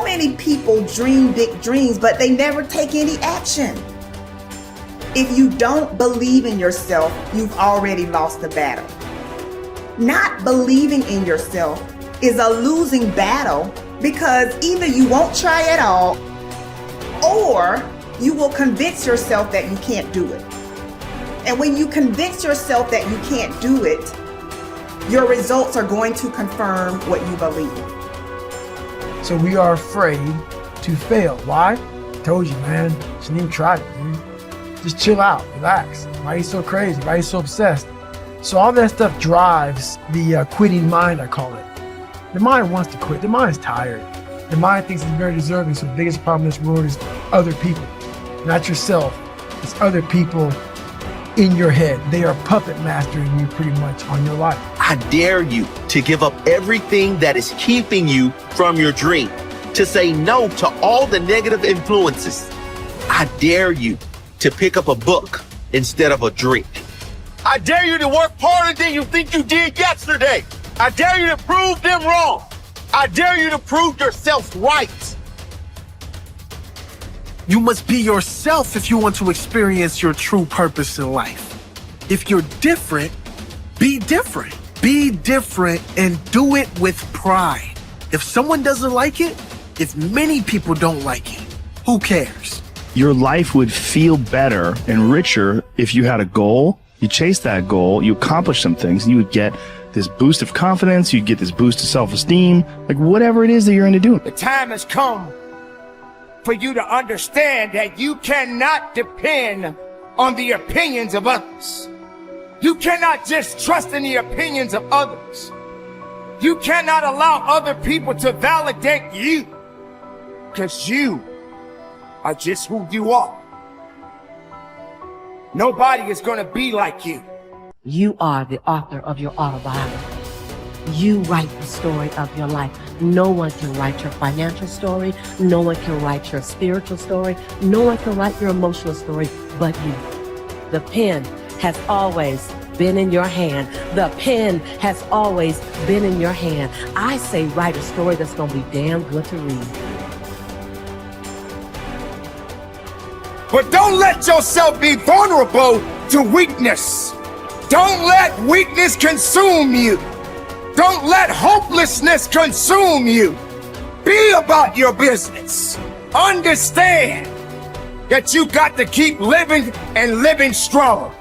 many people dream big dreams, but they never take any action. If you don't believe in yourself, you've already lost the battle. Not believing in yourself is a losing battle because either you won't try at all or you will convince yourself that you can't do it. And when you convince yourself that you can't do it, your results are going to confirm what you believe. So we are afraid to fail. Why? I told you, man. Just need to try it, dude. Just chill out, relax. Why are you so crazy? Why are you so obsessed? So all that stuff drives the quitting mind, I call it. The mind wants to quit. The mind is tired. The mind thinks it's very deserving. So the biggest problem in this world is other people, not yourself. It's other people in your head. They are puppet mastering you pretty much on your life. I dare you to give up everything that is keeping you from your dream, to say no to all the negative influences. I dare you to pick up a book instead of a drink. I dare you to work harder than you think you did yesterday. I dare you to prove them wrong. I dare you to prove yourself right. You must be yourself if you want to experience your true purpose in life. If you're different, be different. Be different and do it with pride. If someone doesn't like it, if many people don't like it, who cares? Your life would feel better and richer if you had a goal, you chase that goal, you accomplish some things, and you would get this boost of confidence, you'd get this boost of self-esteem, like whatever it is that you're into doing. The time has come for you to understand that you cannot depend on the opinions of others. You cannot just trust in the opinions of others. You cannot allow other people to validate you, because you are just who you are. Nobody is going to be like you. You are the author of your autobiography. You write the story of your life. No one can write your financial story. No one can write your spiritual story. No one can write your emotional story but you. The pen has always been in your hand. The pen has always been in your hand. I say write a story that's going to be damn good to read. But don't let yourself be vulnerable to weakness. Don't let weakness consume you. Don't let hopelessness consume you. Be about your business. Understand that you got to keep living and living strong.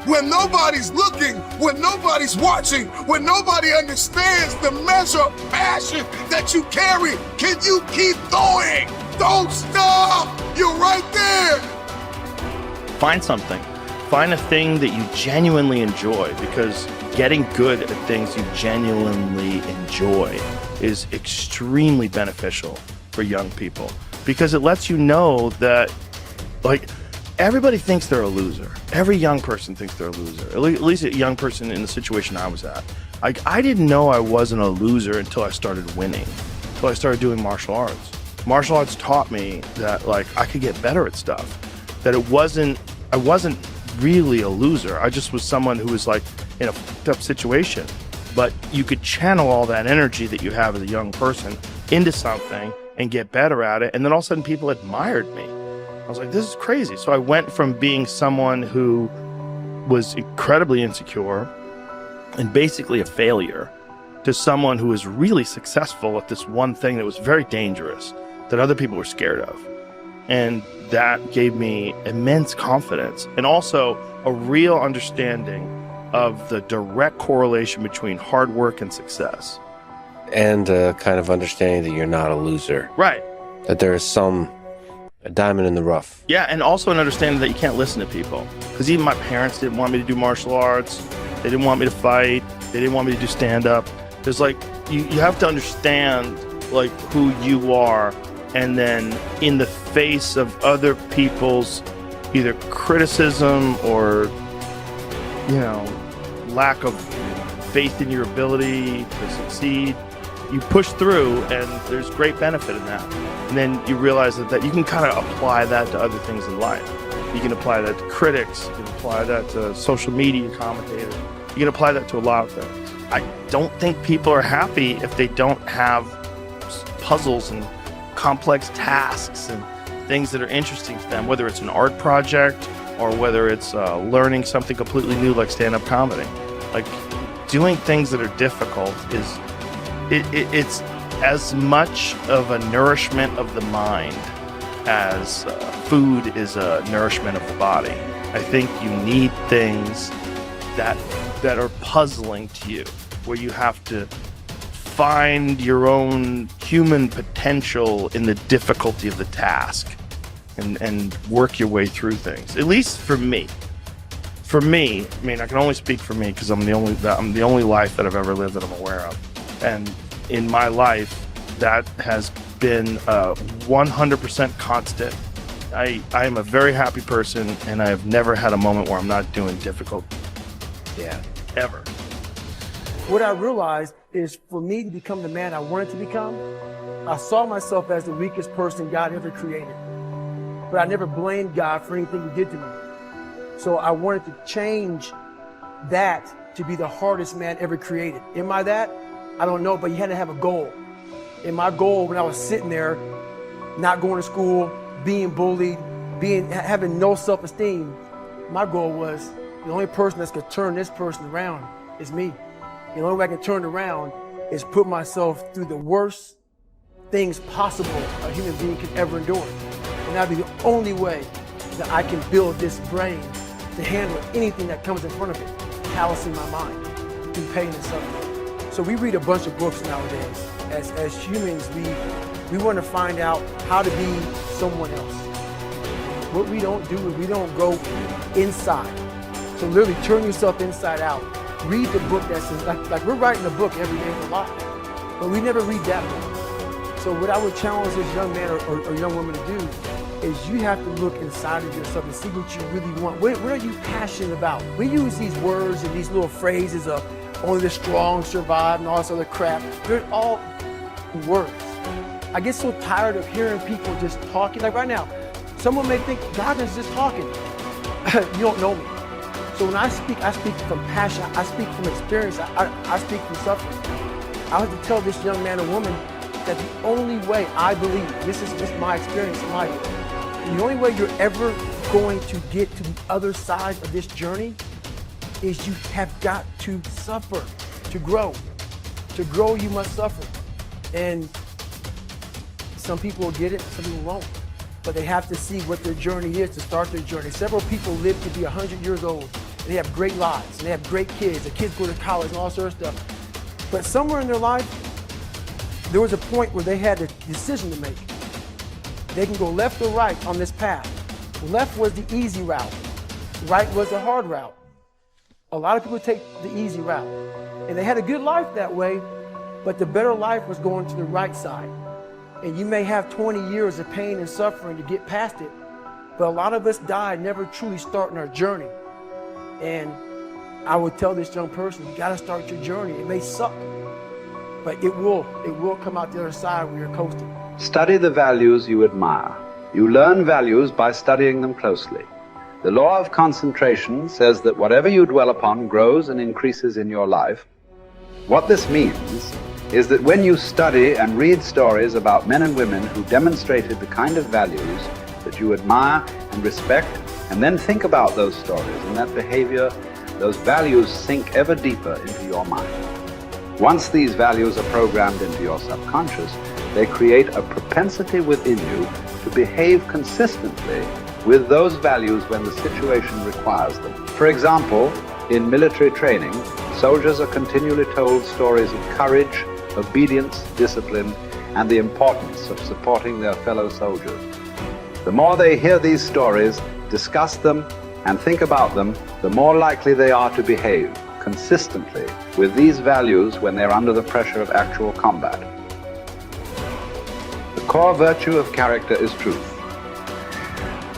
When nobody's looking, when nobody's watching, when nobody understands the measure of passion that you carry, can you keep going? Don't stop! You're right there! Find something. Find a thing that you genuinely enjoy, because getting good at things you genuinely enjoy is extremely beneficial for young people, because it lets you know that, like, everybody thinks they're a loser. Every young person thinks they're a loser. At least a young person in the situation I was at. Like, I didn't know I wasn't a loser until I started winning, until I started doing martial arts. Martial arts taught me that, like, I could get better at stuff, that I wasn't really a loser. I just was someone who was, like, in a fucked up situation. But you could channel all that energy that you have as a young person into something and get better at it. And then all of a sudden people admired me. I was like, this is crazy. So I went from being someone who was incredibly insecure and basically a failure to someone who was really successful at this one thing that was very dangerous, that other people were scared of. And that gave me immense confidence and also a real understanding of the direct correlation between hard work and success. And kind of understanding that you're not a loser. Right. That there is a diamond in the rough. Yeah, and also an understanding that you can't listen to people. Because even my parents didn't want me to do martial arts. They didn't want me to fight. They didn't want me to do stand-up. There's like, you have to understand, like, who you are, and then in the face of other people's either criticism or, you know, lack of faith in your ability to succeed, you push through, and there's great benefit in that. And then you realize that you can kind of apply that to other things in life. You can apply that to critics, you can apply that to social media commentators, you can apply that to a lot of things. I don't think people are happy if they don't have puzzles and complex tasks and things that are interesting to them, whether it's an art project or whether it's learning something completely new like stand-up comedy. Like, doing things that are difficult is it's as much of a nourishment of the mind as food is a nourishment of the body. I think you need things that are puzzling to you, where you have to find your own human potential in the difficulty of the task and work your way through things. At least for me. For me, I mean, I can only speak for me because I'm the only life that I've ever lived that I'm aware of. And in my life, that has been 100% constant. I am a very happy person, and I have never had a moment where I'm not doing difficult. Yeah, ever. What I realized is, for me to become the man I wanted to become, I saw myself as the weakest person God ever created. But I never blamed God for anything he did to me. So I wanted to change that to be the hardest man ever created. Am I that? I don't know, but you had to have a goal. And my goal, when I was sitting there, not going to school, being bullied, having no self-esteem, my goal was the only person that's gonna turn this person around is me. The only way I can turn it around is put myself through the worst things possible a human being can ever endure. And that'd be the only way that I can build this brain to handle anything that comes in front of it, callousing my mind through pain and suffering. So we read a bunch of books nowadays. As humans, we want to find out how to be someone else. What we don't do is we don't go inside. So literally turn yourself inside out. Read the book that's like we're writing a book every day for life, but we never read that book. So what I would challenge this young man or young woman to do is you have to look inside of yourself and see what you really want. What are you passionate about? We use these words and these little phrases of only the strong survive and all this other crap. They're all words. I get so tired of hearing people just talking. Like right now, someone may think Goggins is just talking. You don't know me. So when I speak from passion. I speak from experience. I speak from suffering. I have to tell this young man or woman that the only way I believe, this is just my experience in life, the only way you're ever going to get to the other side of this journey is you have got to suffer to grow. To grow, you must suffer. And some people will get it, some people won't. But they have to see what their journey is to start their journey. Several people live to be 100 years old. And they have great lives, and they have great kids. The kids go to college and all sorts of stuff. But somewhere in their life, there was a point where they had a decision to make. They can go left or right on this path. Left was the easy route. Right was the hard route. A lot of people take the easy route. And they had a good life that way, but the better life was going to the right side. And you may have 20 years of pain and suffering to get past it, but a lot of us die never truly starting our journey. And I would tell this young person, you gotta start your journey. It may suck, but it will come out the other side when you're coasting. Study the values you admire. You learn values by studying them closely. The law of concentration says that whatever you dwell upon grows and increases in your life. What this means is that when you study and read stories about men and women who demonstrated the kind of values that you admire and respect, and then think about those stories and that behavior, those values sink ever deeper into your mind. Once these values are programmed into your subconscious, they create a propensity within you to behave consistently with those values when the situation requires them. For example, in military training, soldiers are continually told stories of courage, obedience, discipline, and the importance of supporting their fellow soldiers. The more they hear these stories, discuss them, and think about them, the more likely they are to behave consistently with these values when they're under the pressure of actual combat. The core virtue of character is truth.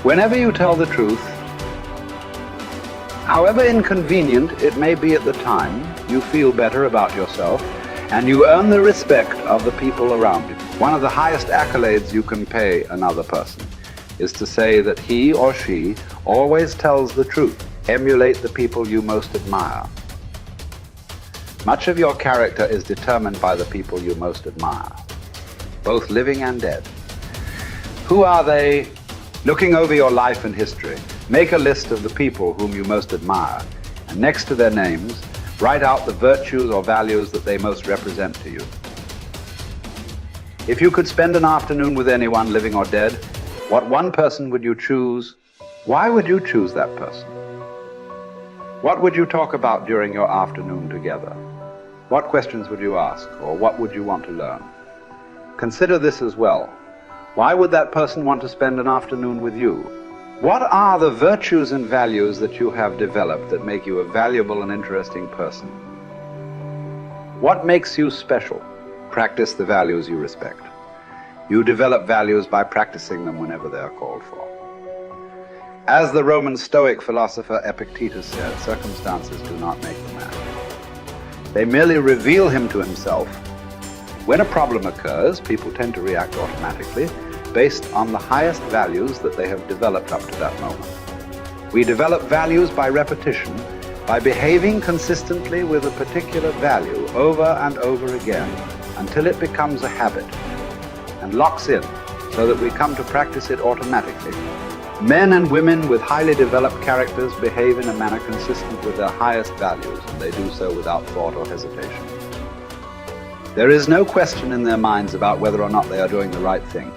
Whenever you tell the truth, however inconvenient it may be at the time, you feel better about yourself and you earn the respect of the people around you. One of the highest accolades you can pay another person is to say that he or she always tells the truth. Emulate the people you most admire. Much of your character is determined by the people you most admire. both living and dead. Who are they? Looking over your life and history, make a list of the people whom you most admire, and next to their names, write out the virtues or values that they most represent to you. If you could spend an afternoon with anyone, living or dead, what one person would you choose? Why would you choose that person? What would you talk about during your afternoon together? What questions would you ask, or what would you want to learn? Consider this as well. Why would that person want to spend an afternoon with you? What are the virtues and values that you have developed that make you a valuable and interesting person? What makes you special? Practice the values you respect. You develop values by practicing them whenever they are called for. As the Roman Stoic philosopher Epictetus said, circumstances do not make the man. They merely reveal him to himself. When a problem occurs, people tend to react automatically based on the highest values that they have developed up to that moment. We develop values by repetition, by behaving consistently with a particular value over and over again until it becomes a habit and locks in so that we come to practice it automatically. Men and women with highly developed characters behave in a manner consistent with their highest values, and they do so without thought or hesitation. There is no question in their minds about whether or not they are doing the right thing.